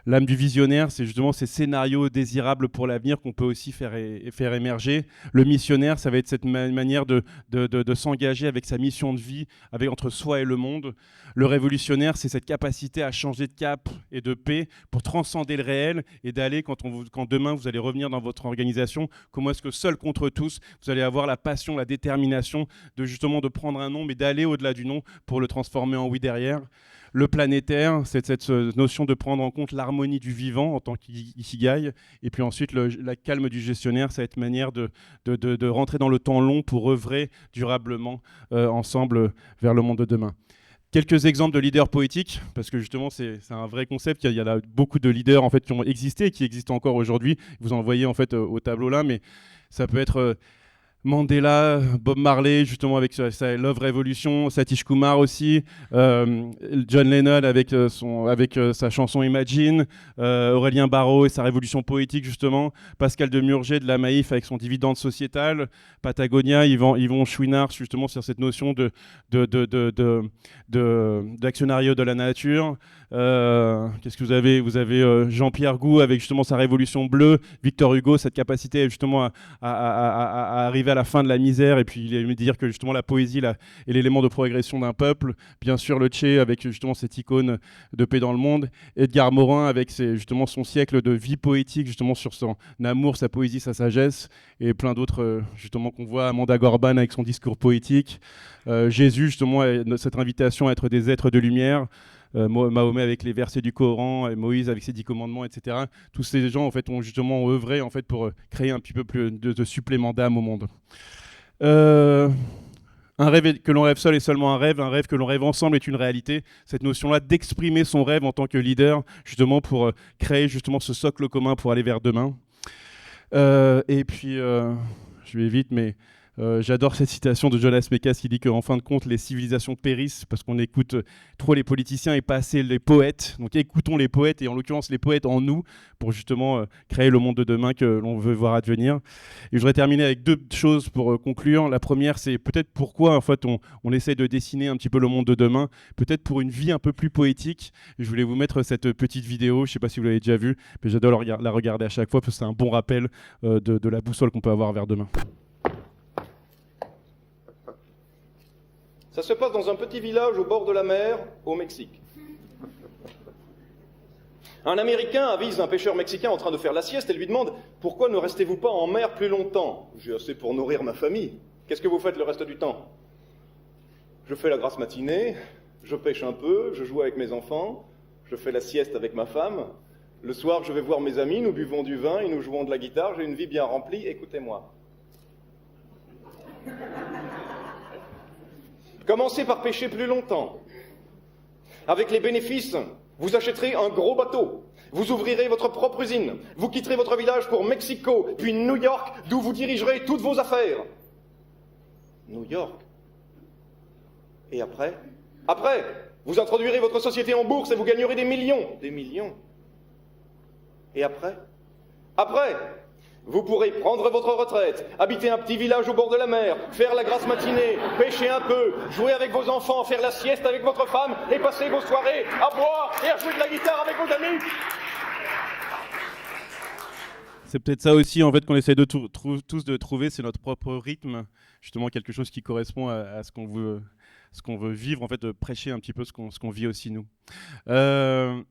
L'âme du visionnaire, c'est justement ces scénarios désirables pour l'avenir qu'on peut aussi faire émerger. Le missionnaire, ça va être cette manière de s'engager avec sa mission de vie, entre soi et le monde. Le révolutionnaire, c'est cette capacité à changer de cap et de paix pour transcender le réel et d'aller, quand demain vous allez revenir dans votre organisation, comment est-ce que seul contre tous, vous allez avoir la passion, la détermination de prendre un nom, mais d'aller au-delà du nom pour le transformer en oui derrière. Le planétaire, c'est cette notion de prendre en compte l'harmonie du vivant en tant qu'ikigai. Et puis ensuite, la calme du gestionnaire, c'est cette manière de rentrer dans le temps long pour œuvrer durablement ensemble vers le monde de demain. Quelques exemples de leaders poétiques, parce que justement c'est un vrai concept. Il y a beaucoup de leaders en fait qui ont existé et qui existent encore aujourd'hui. Vous en voyez en fait au tableau là, mais ça peut être Mandela, Bob Marley, justement avec sa Love Revolution, Satish Kumar aussi, John Lennon avec sa chanson Imagine, Aurélien Barraud et sa révolution poétique justement, Pascal Demurger de la Maïf avec son dividende sociétal, Patagonia, Yvon Chouinard justement sur cette notion d'actionnariat de la nature. Qu'est-ce que vous avez ? Vous avez Jean-Pierre Gou avec justement sa révolution bleue, Victor Hugo, cette capacité justement à arriver à la fin de la misère, et puis il aime dire que justement la poésie est l'élément de progression d'un peuple. Bien sûr le Che avec justement cette icône de paix dans le monde, Edgar Morin avec justement son siècle de vie poétique, justement sur son amour, sa poésie, sa sagesse, et plein d'autres justement qu'on voit, Amanda Gorban avec son discours poétique, Jésus justement cette invitation à être des êtres de lumière, Mahomet avec les versets du Coran, et Moïse avec ses 10 commandements, etc. Tous ces gens en fait ont justement œuvré en fait pour créer un petit peu plus de supplément d'âme au monde. Un rêve que l'on rêve seul est seulement un rêve que l'on rêve ensemble est une réalité. Cette notion-là d'exprimer son rêve en tant que leader, justement pour créer justement ce socle commun pour aller vers demain. Et puis, je vais vite, mais j'adore cette citation de Jonas Mekas qui dit qu'en fin de compte, les civilisations périssent parce qu'on écoute trop les politiciens et pas assez les poètes. Donc écoutons les poètes, et en l'occurrence les poètes en nous, pour justement créer le monde de demain que l'on veut voir advenir. Et je voudrais terminer avec 2 choses pour conclure. La première, c'est peut-être pourquoi en fait, on essaie de dessiner un petit peu le monde de demain, peut-être pour une vie un peu plus poétique. Et je voulais vous mettre cette petite vidéo, je ne sais pas si vous l'avez déjà vue, mais j'adore la regarder à chaque fois parce que c'est un bon rappel de la boussole qu'on peut avoir vers demain. Ça se passe dans un petit village au bord de la mer, au Mexique. Un Américain avise un pêcheur mexicain en train de faire la sieste et lui demande « Pourquoi ne restez-vous pas en mer plus longtemps ? J'ai assez pour nourrir ma famille. Qu'est-ce que vous faites le reste du temps ? Je fais la grasse matinée, je pêche un peu, je joue avec mes enfants, je fais la sieste avec ma femme. Le soir, je vais voir mes amis, nous buvons du vin et nous jouons de la guitare. J'ai une vie bien remplie, écoutez-moi. » Commencez par pêcher plus longtemps. Avec les bénéfices, vous achèterez un gros bateau. Vous ouvrirez votre propre usine. Vous quitterez votre village pour Mexico, puis New York, d'où vous dirigerez toutes vos affaires. New York. Et après ? Après, vous introduirez votre société en bourse et vous gagnerez des millions. Des millions. Et après ? Après, vous pourrez prendre votre retraite, habiter un petit village au bord de la mer, faire la grasse matinée, pêcher un peu, jouer avec vos enfants, faire la sieste avec votre femme et passer vos soirées à boire et à jouer de la guitare avec vos amis. C'est peut-être ça aussi en fait qu'on essaie de tous de trouver, c'est notre propre rythme, justement quelque chose qui correspond à ce qu'on veut ce qu'on veut vivre, en fait, de prêcher un petit peu ce qu'on vit aussi nous. On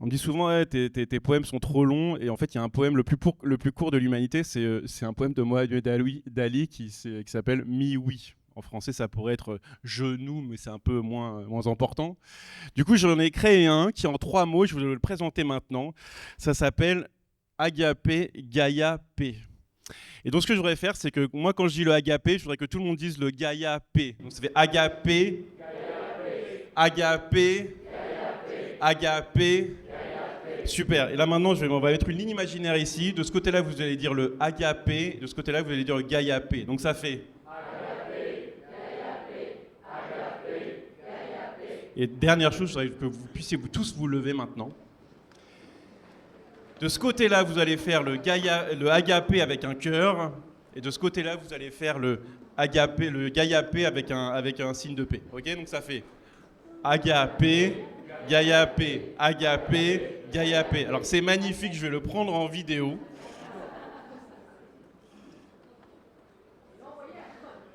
me dit souvent, ouais, tes poèmes sont trop longs, et en fait, il y a un poème le plus court de l'humanité, c'est un poème de Mohamed Ali qui s'appelle Mi-Oui. En français, ça pourrait être genou, mais c'est un peu moins important. Du coup, j'en ai créé un qui est en 3 mots, je vais le présenter maintenant. Ça s'appelle Agapé Gaia P. Et donc, ce que je voudrais faire, c'est que moi, quand je dis le Agapé, je voudrais que tout le monde dise le Gaia P. Donc, ça fait Agapé, Agapé, Agapé. Super. Et là, maintenant, on va mettre une ligne imaginaire ici. De ce côté-là, vous allez dire le Agapé. De ce côté-là, vous allez dire le Gaia P. Donc, ça fait... Et dernière chose, je voudrais que vous puissiez tous vous lever maintenant. De ce côté-là, vous allez faire le Agapé avec un cœur. Et de ce côté-là, vous allez faire le Gaia P avec un signe de P. Ok, donc ça fait Agapé, Gaia P, Agapé, Gaia P. Alors c'est magnifique, je vais le prendre en vidéo.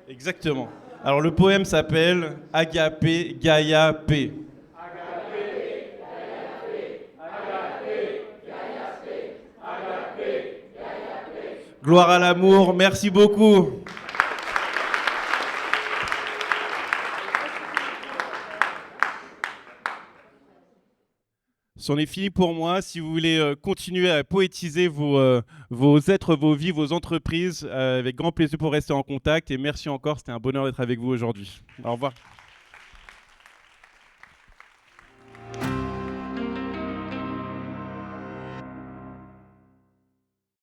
Exactement. Alors le poème s'appelle Agapé Gaia P. Gloire à l'amour, merci beaucoup. C'en est fini pour moi. Si vous voulez continuer à poétiser vos êtres, vos vies, vos entreprises, avec grand plaisir pour rester en contact. Et merci encore, c'était un bonheur d'être avec vous aujourd'hui. Au revoir.